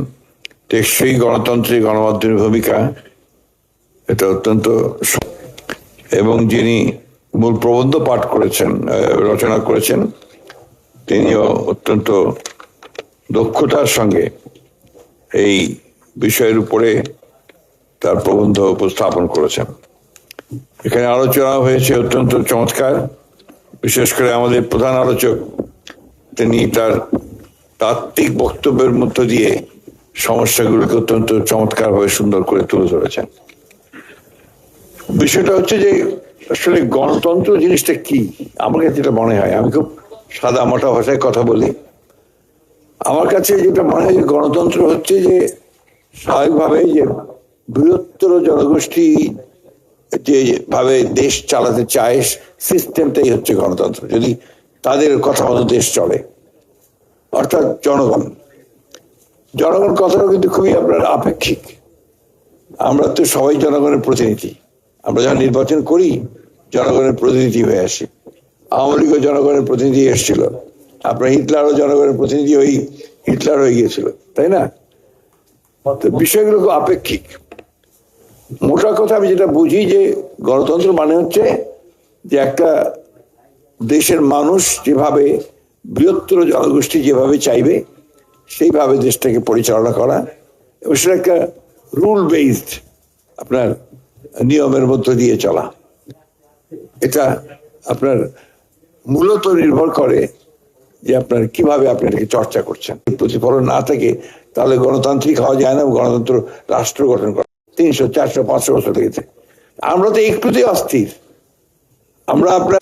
টেকসই গণতন্ত্রে গণমাধ্যমের ভূমিকা, এটা অত্যন্ত, এবং যিনি মূল প্রবন্ধ পাঠ করেছেন, রচনা করেছেন, তিনিও অত্যন্ত দক্ষতার সঙ্গে এই বিষয়ের উপরে তার প্রবন্ধ উপস্থাপন করেছেন। এখানে আলোচনা হয়েছে অত্যন্ত চমৎকার। বিশেষ করে আমাদের প্রধান আলোচক, তিনি তার তাত্ত্বিক বক্তব্যের মধ্য দিয়ে সমস্যাগুলোকে অত্যন্ত চমৎকারভাবে সুন্দর করে তুলে ধরেছেন। বিষয়টা হচ্ছে যে আসলে গণতন্ত্র জিনিসটা কি, আমার কাছে যেটা মনে হয়, আমি খুব সাদা মোটা ভাষায় কথা বলি, আমার কাছে যেটা মনে হয় গণতন্ত্র হচ্ছে যে স্বাভাবিকভাবে যে বৃহত্তর জনগোষ্ঠী যেভাবে দেশ চালাতে চায় সিস্টেমটাই হচ্ছে গণতন্ত্র, যদি তাদের কথা মতো দেশ চলে। অর্থাৎ জনগণ কথাটা কিন্তু খুবই আপনার আপেক্ষিক। আমরা তো সবাই জনগণের প্রতিনিধি, আমরা যখন নির্বাচন করি জনগণের প্রতিনিধি হয়ে আসি। আওয়ামী লীগও জনগণের প্রতিনিধি এসেছিল, আপনার হিটলারও জনগণের প্রতিনিধি হিটলার হয়ে গিয়েছিল, তাই না? বিষয়গুলো খুব আপেক্ষিক। মোটা কথা আমি যেটা বুঝি যে গণতন্ত্র মানে হচ্ছে যে একটা দেশের মানুষ যেভাবে, বৃহত্তর জনগোষ্ঠী যেভাবে চাইবে সেইভাবে দেশটাকে পরিচালনা করা, এবং সেটা একটা রুল বেসড আপনার নিয়মের মধ্য দিয়ে চলা। এটা আপনার মূলত নির্ভর করে যে আপনার কিভাবে আপনি এটাকে চর্চা করছেন। প্রতিফলন না থাকে তাহলে গণতান্ত্রিক হওয়া যায় না, গণতন্ত্র রাষ্ট্র গঠন করা 300, 400, 500 বছর লেগেছে। আমরা তো একটুতেই অস্থির। আমরা আপনার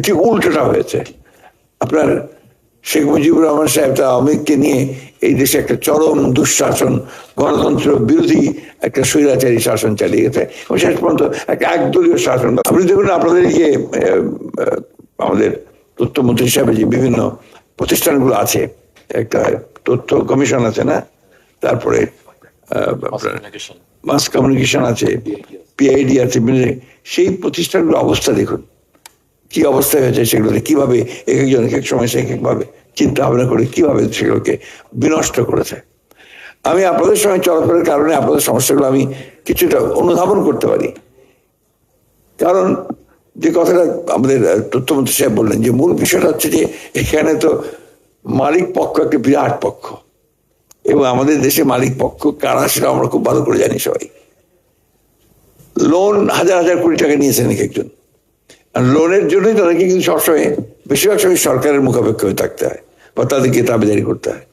ঠিক উল্টোটা হয়েছে। আপনার শেখ মুজিবুর রহমান সাহেব আওয়ামী লীগকে নিয়ে এই দেশে একটা চরম দুঃশাসন, গণতন্ত্র বিরোধী একটা স্বৈরাচারী শাসন চালিয়ে গেছে, এবং শেষ পর্যন্ত একটা একদলীয় শাসন। আপনি দেখুন আপনাদের এই যে আমাদের তথ্যমন্ত্রী হিসাবে যে বিভিন্ন প্রতিষ্ঠানগুলো আছে, একটা তথ্য কমিশন আছে না, তারপরে মাস কমিউনিকেশন আছে, PID আছে, সেই প্রতিষ্ঠানগুলোর অবস্থা দেখুন কি অবস্থা হয়েছে। সেগুলোতে কিভাবে এক একজন এক এক সময় এক একভাবে চিন্তা ভাবনা করে কিভাবে সেগুলোকে বিনষ্ট করেছে। আমি আপনাদের সঙ্গে চলাফেরার কারণে আপনাদের সমস্যাগুলো আমি কিছুটা অনুধাবন করতে পারি। কারণ যে কথাটা আমাদের তথ্যমন্ত্রী সাহেব বললেন, যে মূল বিষয়টা হচ্ছে যে এখানে তো মালিক পক্ষ একটা বিরাট পক্ষ, এবং আমাদের দেশে মালিক পক্ষ কারা সেটা আমরা খুব ভালো করে জানি সবাই। লোন হাজার হাজার কোটি টাকা নিয়েছেন এক একজন, আর লোনের জন্যই তাদেরকে কিন্তু সবসময় বেশিরভাগ সময় সরকারের মুখাপেক্ষ হয়ে থাকতে হয় বা তাদেরকে দাবিদারি করতে হয়।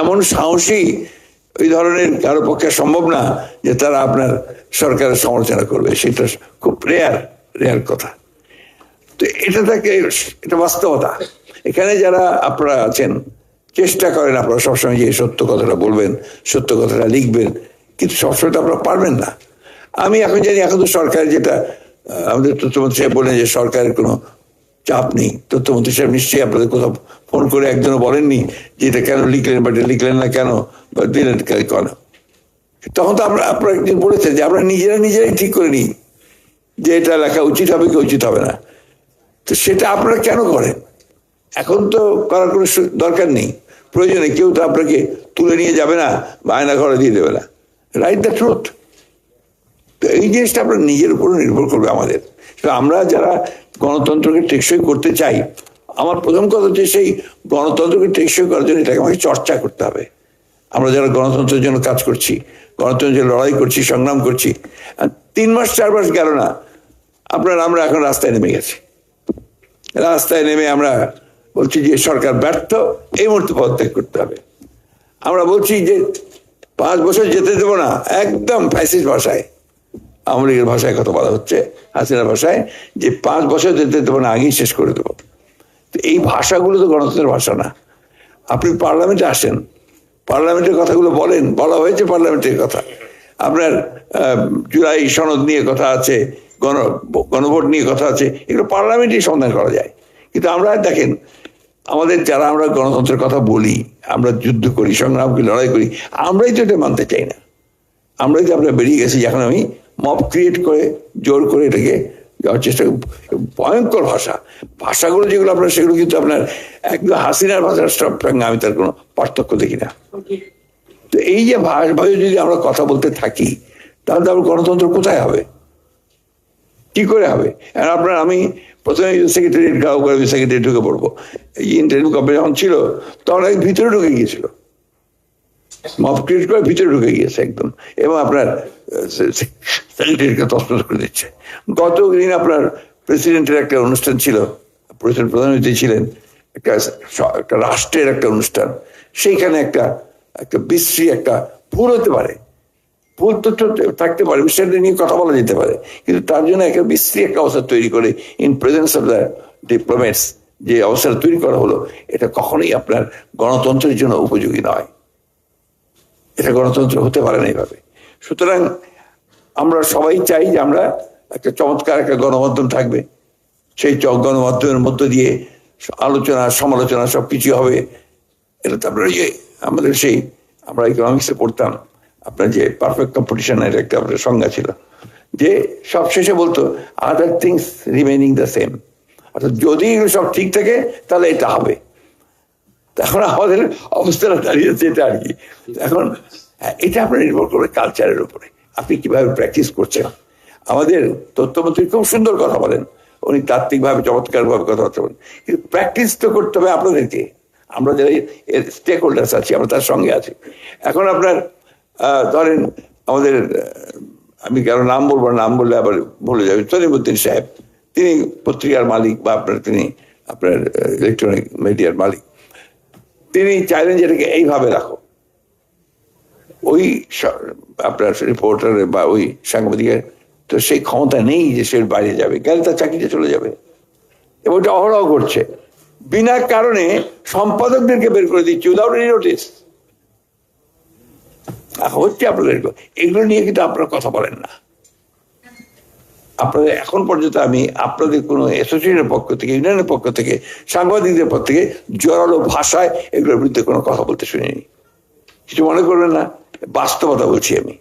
এমন সাহসী ওই ধরনের কারো পক্ষে সম্ভব না যে তারা আপনার সরকারের সমালোচনা করবে, সেটা খুব রেয়ার। রেয়ার কথা। তো এটা থেকে এটা বাস্তবতা। এখানে যারা আপনারা আছেন চেষ্টা করেন আপনারা সবসময় যে সত্য কথাটা বলবেন, সত্য কথাটা লিখবেন, কিন্তু সবসময় তো আপনারা পারবেন না। আমি এখন জানি এখন তো সরকার যেটা আমাদের তথ্যমন্ত্রী সাহেব বলেন যে সরকারের কোনো চাপ নেই। তথ্যমন্ত্রী সাহেব নিশ্চয়ই আপনাদের কোথাও ফোন করে একজনও বলেননি যে এটা কেন লিখলেন বা এটা লিখলেন না কেন বা দিলেন কেন। তখন তো আপনারা একদিন বলেছেন যে আমরা নিজেরাই ঠিক করে নিই যে এটা লেখা উচিত হবে কি উচিত হবে না। তো সেটা আপনারা কেন করেন? এখন তো করার কোনো দরকার নেই, প্রয়োজনে কেউ তো আপনাকে তুলে নিয়ে যাবে না বা আয়না ঘরে দিয়ে দেবে না। Write the truth. তো এই জিনিসটা আপনার নিজের উপর নির্ভর করবে আমাদের। তো আমরা যারা গণতন্ত্রকে টেকসই করতে চাই, আমার প্রথম কথা হচ্ছে সেই গণতন্ত্রকে টেকসই করার জন্য এটাকে আমাকে চর্চা করতে হবে। আমরা যারা গণতন্ত্রের জন্য কাজ করছি, গণতন্ত্রের জন্য লড়াই করছি, সংগ্রাম করছি, 3 মাস 4 মাস গেল না আমরা এখন রাস্তায় নেমে গেছি। রাস্তায় নেমে আমরা বলছি যে সরকার ব্যর্থ, এই মুহূর্তে পদত্যাগ করতে হবে। আমরা বলছি যে 5 বছর যেতে দেবো না, একদম ফ্যাসিস্ট ভাষায়, আওয়ামী লীগের ভাষায় কথা বলা হচ্ছে, হাসিনার ভাষায়, যে 5 বছর যেতে দেবো না, আগেই শেষ করে দেবো। তো এই ভাষাগুলো তো গণতন্ত্রের ভাষা না। আপনি পার্লামেন্টে আসেন, পার্লামেন্টের কথাগুলো বলেন, বলা হয়েছে পার্লামেন্টের কথা। আপনার জুলাই সনদ নিয়ে কথা আছে, গণভোট নিয়ে কথা আছে, এগুলো পার্লামেন্টেই সমাধান করা যায়। কিন্তু আমরা দেখেন আমাদের যারা আমরা গণতন্ত্রের কথা বলি, আমরা যুদ্ধ করি, সংগ্রাম করি, লড়াই করি, আমরাই তো এটা মানতে চাই না। আমরাই তো আমরা বেরিয়ে গেছি এখন আমি মব ক্রিয়েট করে জোর করে এটাকে যাওয়ার চেষ্টা। ভয়ঙ্কর ভাষাগুলো যেগুলো আপনার, সেগুলো কিন্তু আপনার একদম হাসিনার ভাষার সঙ্গে আমি তার কোনো পার্থক্য দেখি না। তো এই যে ভাষায় যদি আমরা কথা বলতে থাকি, তাহলে তো আমার গণতন্ত্র কোথায় হবে, কি করে হবে? আপনার আমি প্রথমে সেক্রেটারিয়েট গাও করে সেক্রেটারি ঢুকে পড়বো, এই ইন্টারভিউ কবে যখন ছিল তখন ভিতরে ঢুকে গিয়েছিল, মব ক্রিয়েট করে ভিতরে ঢুকে গিয়েছে একদম, এবং আপনার সেক্রেটারিকে তছনছ করে দিচ্ছে। গতদিন আপনার প্রেসিডেন্টের একটা অনুষ্ঠান ছিল, প্রধানমন্ত্রী ছিলেন, একটা রাষ্ট্রের একটা অনুষ্ঠান, সেইখানে একটা বিশ্রী একটা ভুল হতে পারে, ভুল তথ্য থাকতে পারে, বিষয়টা নিয়ে কথা বলা যেতে পারে, কিন্তু তার জন্য একটা বিশ্রী একটা অবস্থা তৈরি করে in presence of the diplomats যে অবস্থা তৈরি করা হলো, এটা কখনোই আপনার গণতন্ত্রের জন্য উপযোগী নয়। এটা গণতন্ত্র হতে পারে না এইভাবে। সুতরাং আমরা সবাই চাই যে আমরা একটা চমৎকার একটা গণমাধ্যম থাকবে, সেই গণমাধ্যমের মধ্য দিয়ে আলোচনা সমালোচনা সবকিছু হবে। এটা তো আপনার আমাদের সেই আমরা ইকোনমিক্সে পড়তাম, আপনার যে পারফেক্ট কম্পিটিশনের একটা আপনার সংজ্ঞা ছিল, যে সব শেষে বলতো other things remaining the same, অর্থাৎ যদি এগুলো সব ঠিক থাকে তাহলে এটা হবে। এখন আমাদের অবস্থাটা দাঁড়িয়েছে এটা আর কি। এখন এটা আপনার নির্ভর করবে কালচারের উপরে, আপনি কিভাবে প্র্যাকটিস করছেন। আমাদের তথ্যমন্ত্রী খুব সুন্দর কথা বলেন, উনি তাত্ত্বিকভাবে চমৎকারভাবে কথাবার্তা বলেন, কিন্তু প্র্যাকটিস তো করতে হবে আপনাদেরকে। আমরা যারা স্টেক হোল্ডার্স আছি, আমরা তার সঙ্গে আছি। এখন আপনার ধরেন আমাদের, আমি কারো নাম বলবো, নাম বললে আবার ভুলে যাবে, সলিমুদ্দিন সাহেব, তিনি পত্রিকার মালিক বা তিনি আপনার ইলেকট্রনিক মিডিয়ার মালিক। তিনি চাইলেন যে এটাকে এইভাবে রাখো, ওই আপনার রিপোর্টারের বা ওই সাংবাদিকের তো সেই ক্ষমতা নেই যে সে বাইরে যাবে, গেলে তার চাকরিতে চলে যাবে। এবং এটা অহরহ করছে, বিনা কারণে সম্পাদকদেরকে বের করে দিচ্ছে উইদাউট এনি নোটিস। হচ্ছে আপনাদের এগুলো নিয়ে কিন্তু আপনারা কথা বলেন না। আপনাদের এখন পর্যন্ত আমি আপনাদের কোনো অ্যাসোসিয়েশনের পক্ষ থেকে, ইউনিয়নের পক্ষ থেকে, সাংবাদিকদের পক্ষ থেকে জোরালো ভাষায় এগুলোর বিরুদ্ধে কোনো কথা বলতে শুনিনি। কিছু মনে করবেন না, বাস্তবতা বলছি আমি,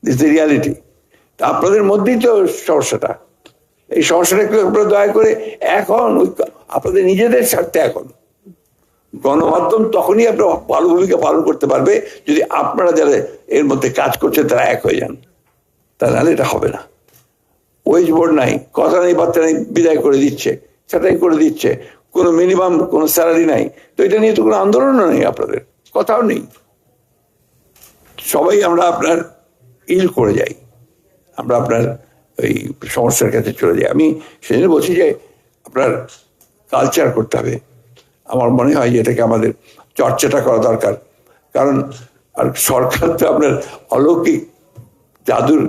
দিস দ্য রিয়ালিটি। আপনাদের মধ্যেই তো সমস্যাটা, এই সমস্যাটা একটু আপনারা দয়া করে এখন আপনাদের নিজেদের স্বার্থে এখন গণমাধ্যম তখনই আপনার ভালো ভূমিকা পালন করতে পারবে যদি আপনারা যারা এর মধ্যে কাজ করছে তারা এক হয়ে যান, তা নাহলে এটা হবে না। ওয়েজ বোর্ড নাই, কথা নেই, বার্তা নেই, বিদায় করে দিচ্ছে, সেটাই করে দিচ্ছে, কোনো মিনিমাম কোনো স্যালারি নাই। তো এটা নিয়ে তো কোনো আন্দোলনও নেই, আপনাদের কথাও নেই। সবাই আমরা আপনার করে যাই, আমরা আপনার ওই সমস্যার কাছে চলে যাই। আমি সেজন্য বলছি যে আপনার কালচার করতে হবে। আমার মনে হয় যে এটাকে আমাদের চর্চাটা করা দরকার, কারণ আর সরকার তো আপনার অলৌকিক জাদুর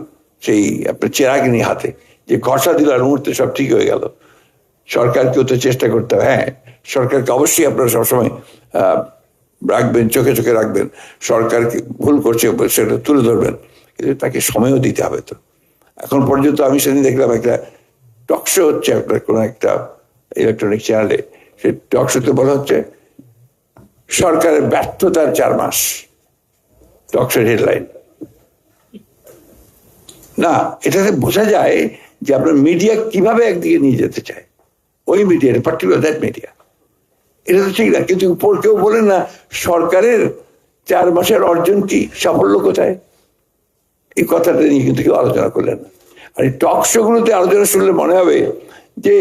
সেই আপনার চেরাগিনী হাতে, যে ঘষা দিল আর মুহূর্তে সব ঠিক হয়ে গেল। সরকারকেও তো চেষ্টা করতে হবে। হ্যাঁ, সরকারকে অবশ্যই আপনারা সবসময় রাখবেন, চোখে চোখে রাখবেন, সরকারকে ভুল করছে সেটা তুলে ধরবেন, কিন্তু তাকে সময়ও দিতে হবে। তো এখন পর্যন্ত আমি সেদিন দেখলাম একটা টকশো হচ্ছে আপনার কোনো একটা ইলেকট্রনিক চ্যানেলে, সেই টকশোতে বলা হচ্ছে সরকারের ব্যর্থতার 4 মাস, টকশোর হেডলাইন। না, এটাতে বোঝা যায় যে আপনার মিডিয়া কিভাবে একদিকে নিয়ে যেতে চায়, ওই মিডিয়া, পার্টিকুলার দ্যাট মিডিয়া। এটা তো ঠিক না, কিন্তু কেউ বলেন না সরকারের 4 মাসের অর্জন কি, সাফল্য কোথায়, এই কথাটা নিয়ে কিন্তু কেউ আলোচনা করলেন না। আর এই টক শো গুলোতে আলোচনা শুনলে মনে হবে যে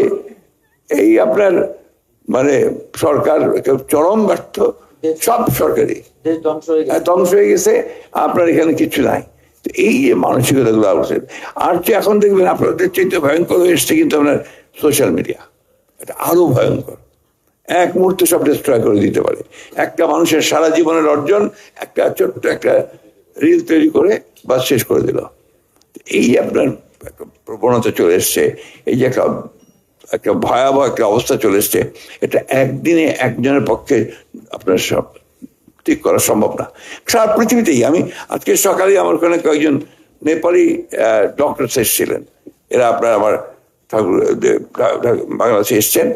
এই আপনার মানে সরকার চরম ব্যর্থ, সব সরকারি ধ্বংস হয়ে গেছে, আপনার এখানে কিছু নাই। এই যে মানসিকতা গুলো আলোচনা, আর যে এখন দেখবেন আপনাদের চাইতে ভয়ঙ্কর হয়ে এসছে কিন্তু আপনার সোশ্যাল মিডিয়া। এটা আরো ভয়ঙ্কর, এক মুহূর্তে সব ডিস্ট্রয় করে দিতে পারে। একটা মানুষের সারা জীবনের অর্জন একটা ছোট্ট একটা রিল তৈরি করে বা শেষ করে দিল। এই আপনার প্রবণতা চলে এসছে, এই যে একটা ভয়াবহ একটা অবস্থা চলে এসছে, এটা একদিনে একজনের পক্ষে আপনার সব ঠিক করা সম্ভব না। সারা পৃথিবীতেই, আমি আজকে সকালে আমার ওখানে কয়েকজন নেপালি ডক্টর এসেছিলেন, এরা আপনার আমার বাংলাদেশে এসছেন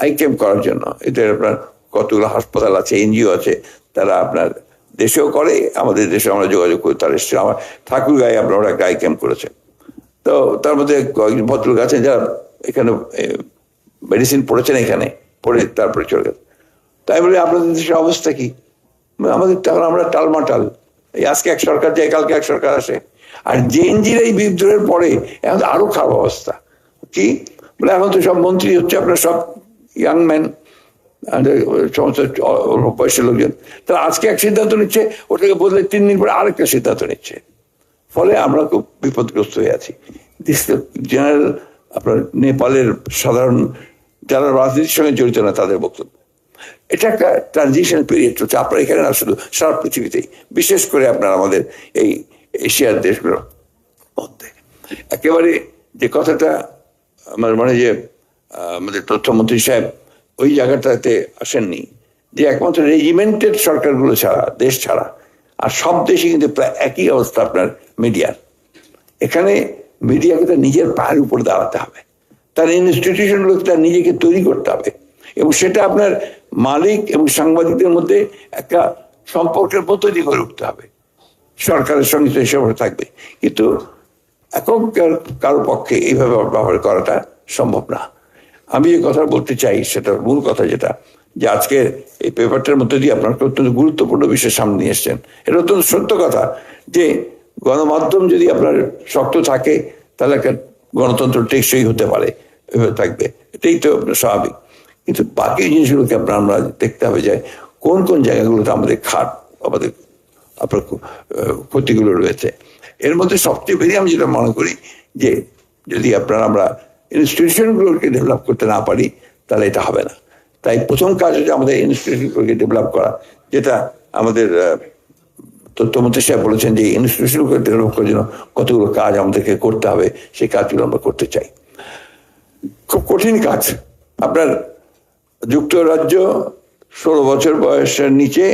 আই ক্যাম্প করার জন্য। এদের আপনার কতগুলো হাসপাতাল আছে, এনজিও আছে, তারা আপনার দেশেও করে, আমাদের দেশে আমরা যোগাযোগ করি, তারা এসছে। আমার ঠাকুরগাঁয়ে আপনার ওরা একটা আই ক্যাম্প করেছেন। তো তার মধ্যে কয়েকজন ভদ্রলোক আছেন যারা এখানে মেডিসিন পড়েছেন, এখানে পড়ে তারপরে চলে গেছে। তাই বলে আপনাদের দেশের অবস্থা কি? আমাদের তখন আমরা টালমাটাল, এই আজকে এক সরকার যায়, কালকে এক সরকার আসে। আর জেএনজির এই বিদ্রোহের পরে এখন আরো খারাপ অবস্থা। কি বলে, এখন তো সব মন্ত্রী হচ্ছে আপনার সব ইয়াং ম্যান, সমস্ত বয়সের লোকজন। তারা আজকে এক সিদ্ধান্ত নিচ্ছে, ওটাকে বদলে 3 দিন পরে আরেকটা সিদ্ধান্ত নিচ্ছে। ফলে আমরা খুব বিপদগ্রস্ত হয়ে আছি। জেনারেল আপনার নেপালের সাধারণ যারা রাজনীতির সঙ্গে জড়িত না তাদের বক্তব্য, এটা একটা ট্রানজিশন পিরিয়ড চলছে। আপনার এখানে না, শুধু সারা পৃথিবীতেই, বিশেষ করে আপনার আমাদের এই এশিয়ার দেশগুলোর মধ্যে। একেবারে যে কথাটা আমার মনে, যে আমাদের তথ্যমন্ত্রী সাহেব ওই জায়গাটাতে আসেননি, যে একমাত্র রেজিমেন্টেড সরকারগুলো ছাড়া, দেশ ছাড়া আর সব দেশে কিন্তু প্রায় একই অবস্থা আপনার মিডিয়ার। এখানে মিডিয়াকে তার নিজের পায়ের উপর দাঁড়াতে হবে, তার ইনস্টিটিউশনগুলোকে তার নিজেকে তৈরি করতে হবে, এবং সেটা আপনার মালিক এবং সাংবাদিকদের মধ্যে একটা সম্পর্কের মধ্য দিয়ে গড়ে উঠতে হবে। সরকারের সঙ্গে তো এসব থাকবে, কিন্তু একক কারো পক্ষে এইভাবে ব্যবহার করাটা সম্ভব না। আমি যে কথা বলতে চাই সেটা মূল কথা, যেটা যে আজকে এই পেপারটার মধ্যে দিয়ে আপনার অত্যন্ত গুরুত্বপূর্ণ বিষয় সামনে নিয়ে এসছেন। এটা অত্যন্ত সত্য কথা যে গণমাধ্যম যদি আপনার শক্ত থাকে তাহলে একটা গণতন্ত্র টেকসই হতে পারে, এভাবে থাকবে, এটাই তো স্বাভাবিক। কিন্তু বাকি জিনিসগুলোকে আমরা দেখতে হবে যে কোন কোন জায়গাগুলোতে আমাদের খাট, আমাদের আপনার ক্ষতিগুলো রয়েছে। এর মধ্যে সবচেয়ে বেশি আমি যেটা মনে করি যে যদি আমরা ইনস্টিটিউশনগুলোকে ডেভেলপ করতে না পারি তাহলে এটা হবে না। তাই প্রথম কাজ হচ্ছে আমাদের ইনস্টিটিউশনগুলোকে ডেভেলপ করা, যেটা আমাদের তথ্যমন্ত্রী সাহেব বলেছেন যে ইনস্টিটিউশনগুলো ডেভেলপ করার জন্য কতগুলো কাজ আমাদেরকে করতে হবে, সেই কাজগুলো আমরা করতে চাই। খুব কঠিন কাজ। আপনার যুক্তরাজ্য 16 বছর বয়সের নিচে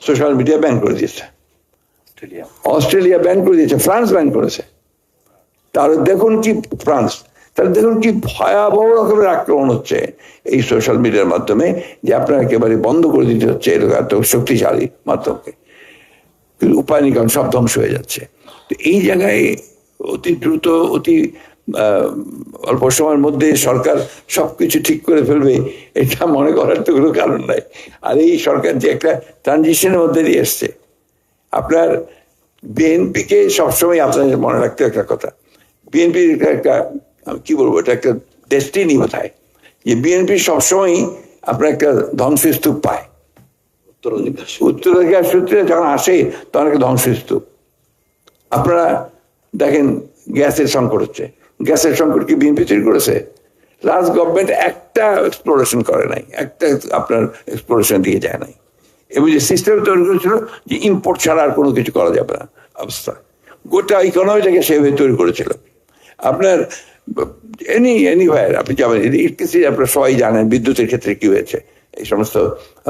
সোশ্যাল মিডিয়া ব্যান করে দিয়েছে, অস্ট্রেলিয়া ব্যান করে দিয়েছে, ফ্রান্স ব্যান করেছে। তাহলে দেখুন কি ফ্রান্স, তাহলে দেখুন কি ভয়াবহ রকমের আক্রমণ হচ্ছে এই সোশ্যাল মিডিয়ার মাধ্যমে, যে আপনার একেবারে বন্ধ করে দিতে হচ্ছে এরকম এত শক্তিশালী মাধ্যমকে। কিন্তু উপায় নেই, কারণ সব ধ্বংস হয়ে যাচ্ছে। তো এই জায়গায় অতি দ্রুত, অতি অল্প সময়ের মধ্যে সরকার সবকিছু ঠিক করে ফেলবে এটা মনে করার তো কোনো কারণ নাই। আর এই সরকার যে একটা ট্রানজিশনের মধ্যে দিয়ে এসছে, আপনার বিএনপিকে সবসময় আপনাদের মনে রাখতে একটা কথা, বিএনপির একটা কি বলবো, এটা একটা ডেস্টিনি বোধহয়, যে বিএনপি সবসময় আপনার একটা ধ্বংসস্তূপ পায়। উত্তরাধিকার সূত্রে যখন আসে তখন একটা ধ্বংসস্তূপ। আপনারা দেখেন গ্যাসের সংকট হচ্ছে, গ্যাসের সংকট কি বিএনপি তৈরি করেছে? লাস্ট গভর্নমেন্ট একটা এক্সপ্লোরেশন করে নাই, একটা আপনার এক্সপ্লোরেশন দিয়ে যায় নাই, এবং যে সিস্টেম তৈরি করেছিল যে ইম্পোর্ট ছাড়া আর কোনো কিছু করা যাবে না অবস্থা, গোটা ইকোনমিটাকে সেভাবে তৈরি করেছিল। আপনার এনিওয়্যার আপনি যাবেন, ইলেকট্রিসিটি আপনারা সবাই জানেন বিদ্যুতের ক্ষেত্রে কি হয়েছে, এই সমস্ত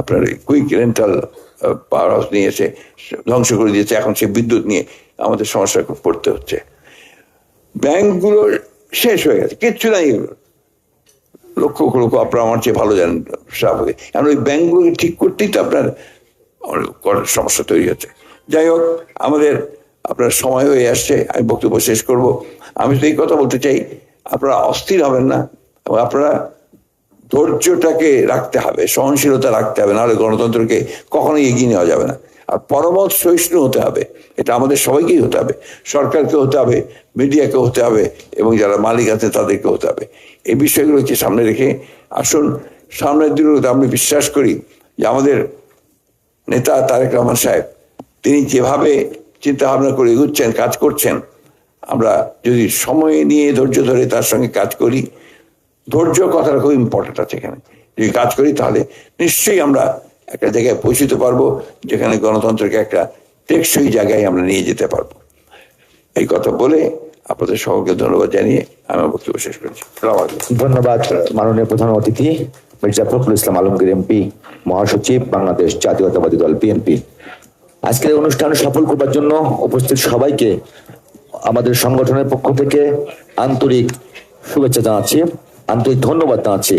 আপনার কুইক রেন্টাল পাওয়ার হাউস নিয়ে এসে ধ্বংস করে দিয়েছে, এখন সে বিদ্যুৎ নিয়ে আমাদের সমস্যায় পড়তে হচ্ছে। ব্যাংকগুলো শেষ হয়ে গেছে, কিচ্ছু নাই এগুলো, লক্ষ লক্ষ, আপনারা আমার চেয়ে ভালো জানেন সভাপতি। এখন ওই ব্যাংকগুলোকে ঠিক করতেই তো আপনার সমস্যা তৈরি হচ্ছে। যাই হোক, আমাদের আপনার সময় হয়ে আসছে, আমি বক্তব্য শেষ করব। আমি তো এই কথা বলতে চাই, আপনারা অস্থির হবেন না এবং আপনারা ধৈর্যটাকে রাখতে হবে, সহনশীলতা রাখতে হবে, নাহলে গণতন্ত্রকে কখনোই এগিয়ে নেওয়া যাবে না। আর পরমত সহিষ্ণু হতে হবে, এটা আমাদের সবাইকেই হতে হবে, সরকারকে হতে হবে, মিডিয়াকে হতে হবে, এবং যারা মালিক আছে তাদেরকে হতে হবে। এই বিষয়গুলোকে সামনে রেখে আসুন সামনের দিনগুলোতে আমি বিশ্বাস করি যে আমাদের নেতা তারেক রহমান সাহেব তিনি যেভাবে চিন্তা ভাবনা করে এগুচ্ছেন, কাজ করছেন, আমরা যদি সময় নিয়ে ধৈর্য ধরে তার সঙ্গে কাজ করি, ধৈর্য কথাটা খুব ইম্পর্টেন্ট আছে এখানে, যদি কাজ করি তাহলে নিশ্চয়ই আমরা একটা জায়গায় পৌঁছতে পারবো যেখানে গণতন্ত্রকে একটা টেকসই জায়গায় আমরা নিয়ে যেতে পারবো। এই কথা বলে আপনাদের সকলকে ধন্যবাদ জানিয়ে আমি বক্তব্য শেষ করছি। ধন্যবাদ মাননীয় প্রধান অতিথি মির্জা ফখরুল ইসলাম আলমগীর এমপি, মহাসচিব, বাংলাদেশ জাতীয়তাবাদী দল বিএনপি। আজকের অনুষ্ঠান সফল করবার জন্য উপস্থিত সবাইকে আমাদের সংগঠনের পক্ষ থেকে আন্তরিক শুভেচ্ছা জানাচ্ছি, আন্তরিক ধন্যবাদ জানাচ্ছি।